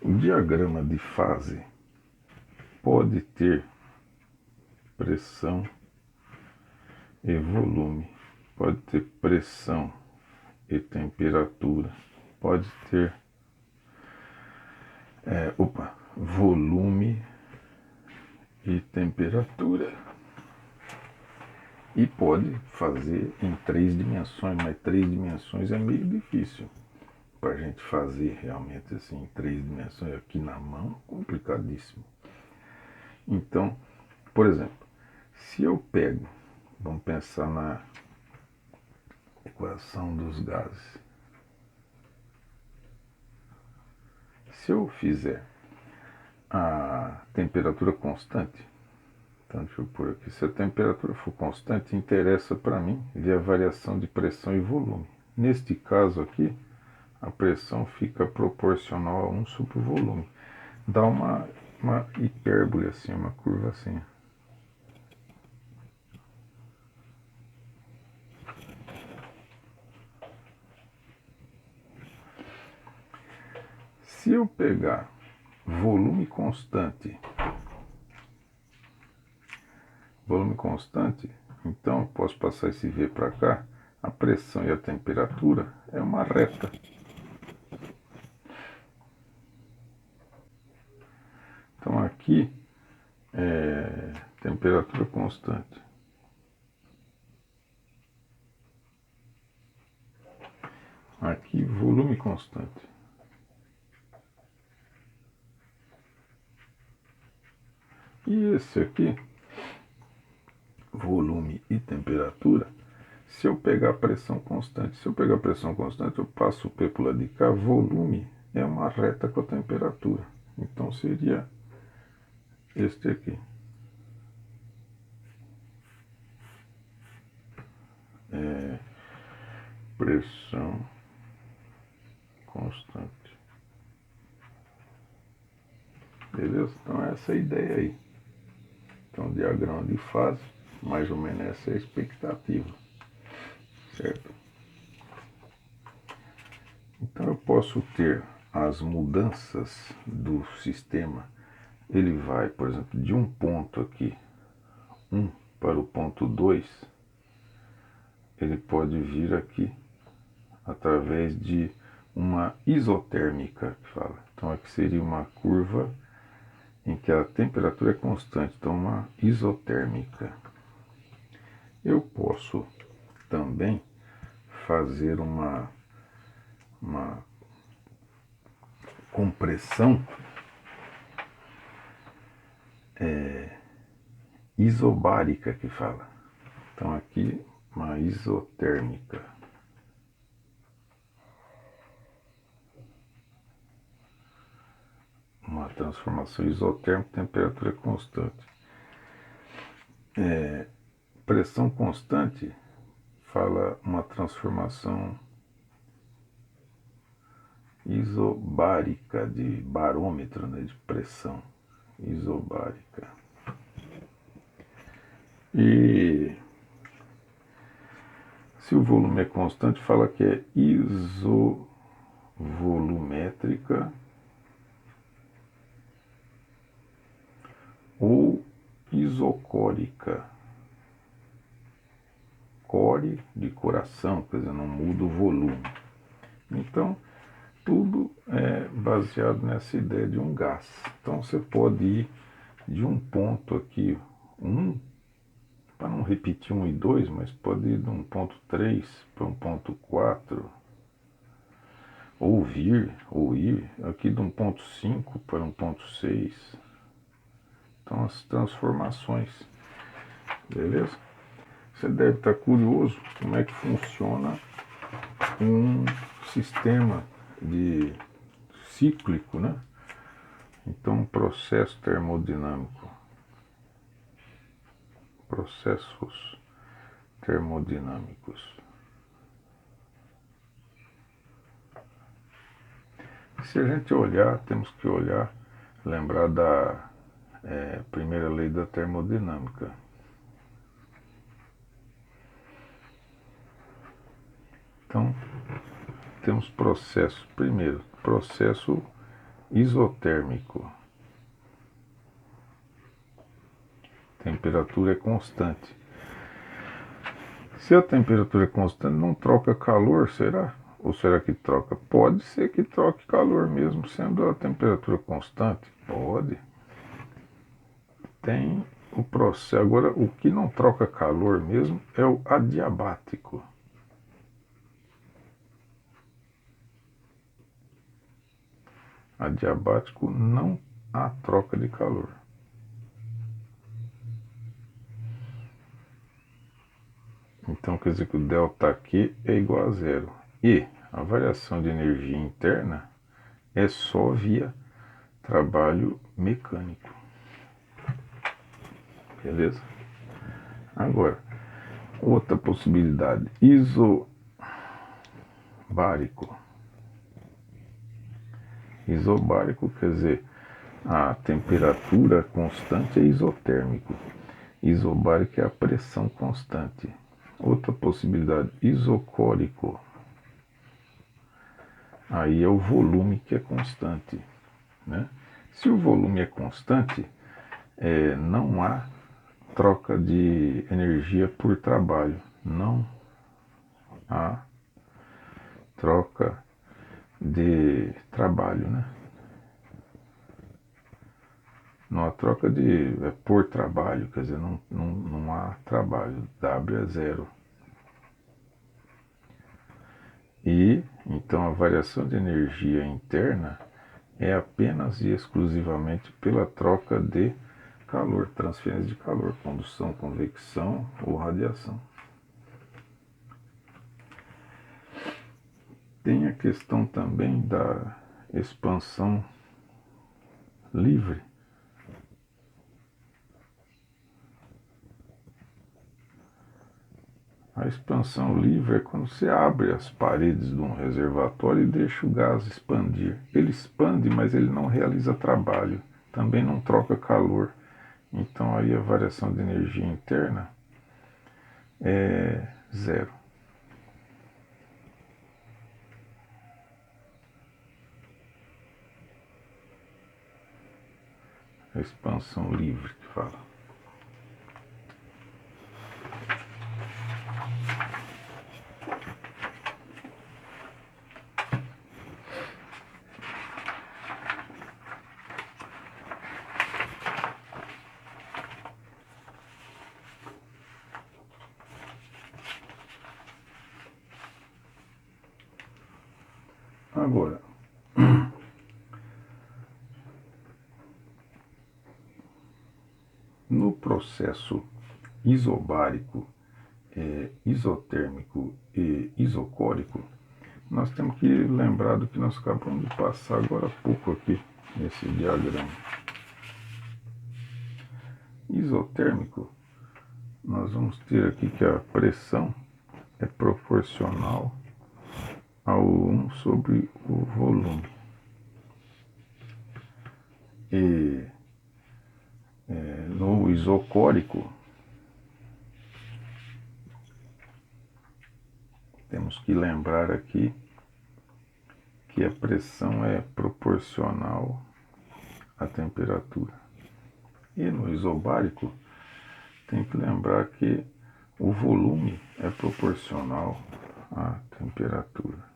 O diagrama de fase pode ter pressão e volume, pode ter pressão e temperatura, pode ter volume e temperatura. E pode fazer em 3 dimensões, mas 3 dimensões é meio difícil para a gente fazer realmente assim em 3 dimensões aqui na mão, complicadíssimo. Então, por exemplo, se eu pego, vamos pensar na equação dos gases. Se eu fizer a temperatura constante, então deixa eu pôr aqui, se a temperatura for constante, interessa para mim ver a variação de pressão e volume. Neste caso aqui, a pressão fica proporcional a 1 sobre o volume. Dá uma hipérbole assim, uma curva assim. Se eu pegar volume constante, então eu posso passar esse V para cá, a pressão e a temperatura é uma reta. Então aqui é temperatura constante. Aqui volume constante. E esse aqui, volume e temperatura, se eu pegar pressão constante, eu passo o P para o lado de cá, volume é uma reta com a temperatura. Então seria este aqui. Pressão constante. Beleza? Então essa é a ideia aí. Então diagrama de fase, mais ou menos essa é a expectativa. Certo? Então eu posso ter as mudanças do sistema. Ele vai, por exemplo, de um ponto aqui, 1 para o ponto 2, ele pode vir aqui através de uma isotérmica, que fala. Então aqui seria uma curva em que a temperatura é constante, então uma isotérmica. Eu posso também fazer uma compressão isobárica, que fala. Então aqui uma isotérmica. Uma transformação isotérmica, temperatura constante. Pressão constante fala uma transformação isobárica, de barômetro, né, de pressão isobárica. E se o volume é constante, fala que é isovolumétrica ou isocórica. Core de coração, quer dizer, não muda o volume. Então, tudo é baseado nessa ideia de um gás. Então, você pode ir de um ponto aqui, 1, para não repetir 1 e 2, mas pode ir de um ponto 3 para um ponto 4, ou ir aqui de um ponto 5 para um ponto 6. Então, as transformações, beleza? Você deve estar curioso como é que funciona um sistema de cíclico, né? Então, processo termodinâmico. Processos termodinâmicos. Se a gente olhar, temos que olhar, lembrar da primeira lei da termodinâmica. Então, temos processos. Primeiro, processo isotérmico. Temperatura é constante. Se a temperatura é constante, não troca calor, será? Ou será que troca? Pode ser que troque calor mesmo sendo a temperatura constante. Pode. Tem o processo. Agora, o que não troca calor mesmo é o adiabático. Adiabático não há troca de calor. Então quer dizer que o ΔQ é igual a zero. E a variação de energia interna é só via trabalho mecânico. Beleza? Agora, outra possibilidade, isobárico. Isobárico quer dizer a temperatura constante é isotérmico. Isobárico é a pressão constante. Outra possibilidade, isocórico. Aí é o volume que é constante, né? Se o volume é constante, não há troca de energia por trabalho. Não há troca de trabalho, né? Não há troca de por trabalho, quer dizer, não há trabalho. W é zero. E então a variação de energia interna é apenas e exclusivamente pela troca de calor, transferência de calor, condução, convecção ou radiação. Tem a questão também da expansão livre. A expansão livre é quando você abre as paredes de um reservatório e deixa o gás expandir. Ele expande, mas ele não realiza trabalho, também não troca calor. Então aí a variação de energia interna é zero. A expansão livre que fala. Agora, no processo isobárico, isotérmico e isocórico, nós temos que lembrar do que nós acabamos de passar agora há pouco aqui, nesse diagrama. Isotérmico, nós vamos ter aqui que a pressão é proporcional ao 1 sobre o volume. E no isocórico, temos que lembrar aqui que a pressão é proporcional à temperatura. E no isobárico, tem que lembrar que o volume é proporcional à temperatura.